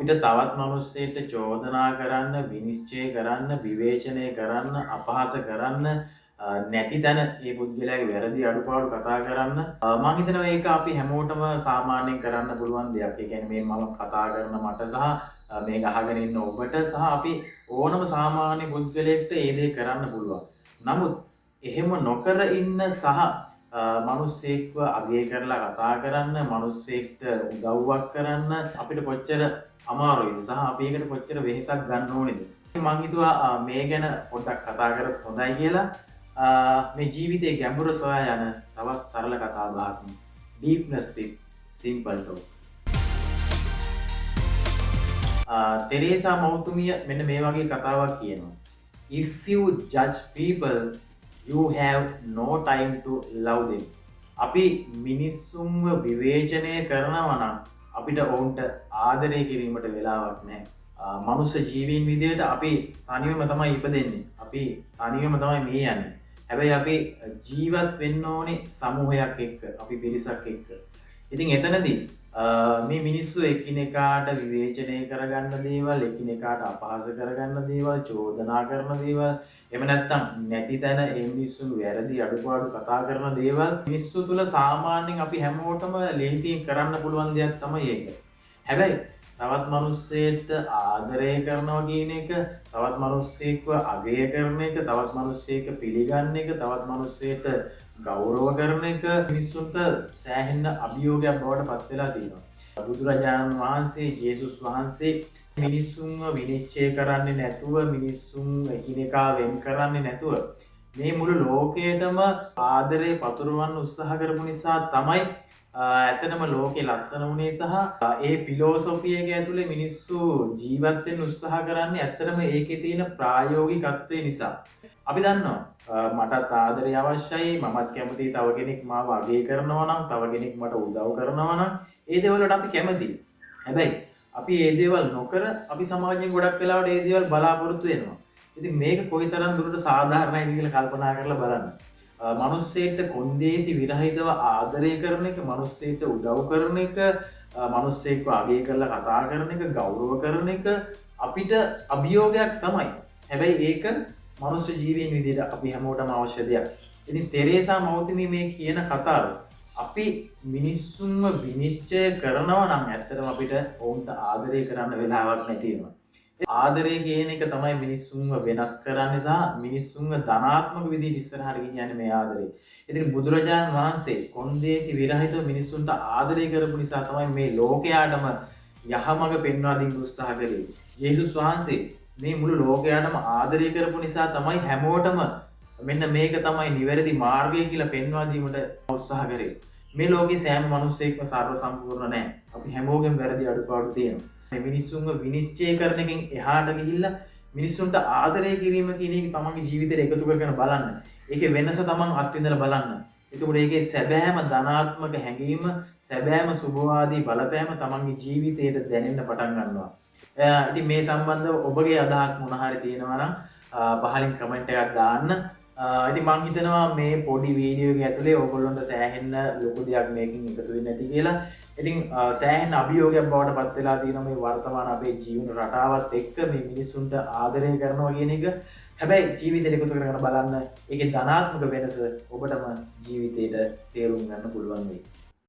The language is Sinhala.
අපිට තවත් මිනිස්සෙක්ට චෝදනා කරන්න, විනිශ්චය කරන්න, විවේචනය කරන්න, අපහාස කරන්න නැති තැන ඒ පුද්ගලයාගේ වැරදි අඩුපාඩු කතා කරන්න මම හිතනවා ඒක අපි හැමෝටම සාමාන්‍යයෙන් කරන්න පුළුවන් දෙයක්. ඒ කියන්නේ මේ මම කතා කරන මට සහ මේක අහගෙන ඉන්න ඔබට සහ අපි ඕනම සාමාන්‍ය පුද්ගලයෙක්ට ඒ දේ කරන්න පුළුවන්. නමුත් එහෙම නොකර ඉන්න සහ මිනිස්සෙක්ව අගය කරලා කතා කරන්න, මිනිස්සෙක්ට උදව්වක් කරන්න අපිට කොච්චර අමාරුයිද සහ අපි ඒකට කොච්චර වෙහෙසක් ගන්න ඕනේද? මම හිතුවා මේ ගැන පොඩ්ඩක් කතා කරත් හොඳයි කියලා. මේ ජීවිතයේ ගැඹුර සොයා යන තවත් සරල කතා බහක් Deepness with Simple Talk. තෙරේසා මෞතුමිය මෙන්න මේ වගේ කතාවක් කියනවා. If you judge people, you have no time to love them. අපි මිනිස්සුන්ව විවේචනය කරනවා නම් අපිට ඔවුන්ට ආදරය කිරීමට වෙලාවක් නැහැ. මනුස්ස ජීවීන් විදියට අපි තනියම තමයි ඉපදෙන්නේ. අපි තනියම තමයි මේ යන්නේ. හැබැයි අපි ජීවත් වෙන්න ඕනේ සමූහයක් එක්ක, අපි පිරිසක් එක්ක. ඉතින් එතනදී මේ මිනිස්සු එකිනෙකාට විවේචනය කරගන්න දේවල්, එකිනෙකාට අපහාස කරගන්න දේවල්, චෝදනා කරන දේවල්, එහෙම නැත්නම් නැති තැන ඒ මිනිස්සුන් වැරදි අඩුපාඩු කතා කරන දේවල් මිනිස්සු තුල සාමාන්‍යයෙන් අපි හැමෝටම ලේසියෙන් කරන්න පුළුවන් දෙයක් තමයි ඒක. හැබැයි තවත් මිනිස්සෙක්ට ආදරය කරනවා කියන එක, තවත් මිනිස්සෙක්ව අගය කරන එක, තවත් මිනිස්සෙක් පිළිගන්න එක, තවත් මිනිස්සෙක්ට ගෞරව කරන එක මිනිස්සුන්ට සෑහෙන අභියෝගයක් බවට පත් වෙලා තියෙනවා. බුදුරජාණන් වහන්සේ, ජේසුස් වහන්සේ මිනිස්සුන්ව විනිශ්චය කරන්නේ නැතුව, මිනිස්සුන් එකිනෙකා වෙන් කරන්නේ නැතුව මේ මුළු ලෝකයටම ආදරය පතුරවන්න උත්සාහ කරපු නිසා තමයි ඇත්තටම ලෝකේ ලස්සන වුණේ සහ ඒ ෆිලොසොෆි එක ඇතුලේ මිනිස්සු ජීවත් වෙන්න උත්සාහ කරන්නේ ඇත්තටම ඒකේ තියෙන ප්‍රායෝගිකත්වය නිසා. අපි දන්නවා මටත් ආදරය අවශ්‍යයි, මමත් කැමතියි තව කෙනෙක් මාව අගය කරනවා නම්, තව කෙනෙක් මට උදව් කරනවා නම් ඒ දේවල් වලට අපි කැමතියි. හැබැයි අපි ඒ දේවල් නොකර අපි සමාජයෙන් ගොඩක් වෙලාවට ඒ දේවල් බලාපොරොත්තු වෙනවා. ඉතින් මේක කොයිතරම් දුරට සාධාරණයිද කියලා කල්පනා කරලා බලන්න. මනුස්සයෙක්ට කොන්දේසි විරහිතව ආදරය කරන එක, මනුස්සයෙක්ට උදව් කරන එක, මනුස්සයෙක්ව අගය කරලා කතා කරන එක, ගෞරව කරන එක අපිට අභියෝගයක් තමයි. හැබැයි ඒක මනුස්ස ජීවීන් විදිහට අපි හැමෝටම අවශ්‍ය දෙයක්. ඉතින් තෙරේසා මෞතුමිය මේ කියන කතාව අපි මිනිස්සුන්ව විනිශ්චය කරනවා නම් ඇත්තටම අපිට ඔවුන්ට ආදරය කරන්න වෙලාවක් නැති වෙනවා. ආදරය කියන එක තමයි මිනිස්සුන්ව වෙනස් කරන්නේ සහ මිනිස්සුන්ව ධනාත්මක විදිහට ඉස්සරහට ගෙනියන්නේ මේ ආදරය. ඉතින් බුදුරජාණන් වහන්සේ කොන්දේසි විරහිතව මිනිස්සුන්ට ආදරය කරපු නිසා තමයි මේ ලෝකයාටම යහමඟ පෙන්වා දෙන්න උත්සාහ කළේ. ජේසුස් වහන්සේ මේ මුළු ලෝකයාටම ආදරය කරපු නිසා තමයි හැමෝටම මෙන්න මේක තමයි නිවැරදි මාර්ගය කියලා පෙන්වා දීමට උත්සාහ කරේ. මේ ලෝකේ සෑම මිනිසෙක්ම සර්ව සම්පූර්ණ නැහැ. අපි හැමෝගෙම වැරදි අඩුපාඩු තියෙනවා. මිනිස්සුන්ව විනිශ්චය කරන එකෙන් එහාට ගිහිල්ලා මිනිස්සුන්ට ආදරය කිරීම කියන එක තමන්ගේ ජීවිතේට එකතු කරගෙන බලන්න. ඒකේ වෙනස තමන් අත්විඳලා බලන්න. එතකොට ඒකේ සැබෑම ධනාත්මක හැඟීම, සැබෑම සුභවාදී බලපෑම තමන්ගේ ජීවිතයට දැනෙන්න පටන් ගන්නවා. ඉතින් මේ සම්බන්ධව ඔබගේ අදහස් මොන හරි තියෙනවා නම් පහලින් කමෙන්ට් එකක් දාන්න. ඉතින් මං හිතනවා මේ පොඩි වීඩියෝ එක ඇතුලේ ඔයගොල්ලන්ට සෑහෙන්න ලොකු දෙයක් මේකෙන් එකතු වෙන්නේ නැති කියලා. ඉතින් සෑහෙන අභියෝගයක් බවට පත් වෙලා තියෙනවා මේ වර්තමාන අපේ ජීවන රටාවත් එක්ක මේ මිනිස්සුන්ට ආදරය කරනවා කියන එක. හැබැයි ජීවිතේට එකතු කරගෙන බලන්න ඒකේ ධනාත්මක වෙනස ඔබටම ජීවිතේට තේරුම් ගන්න පුළුවන් වෙයි.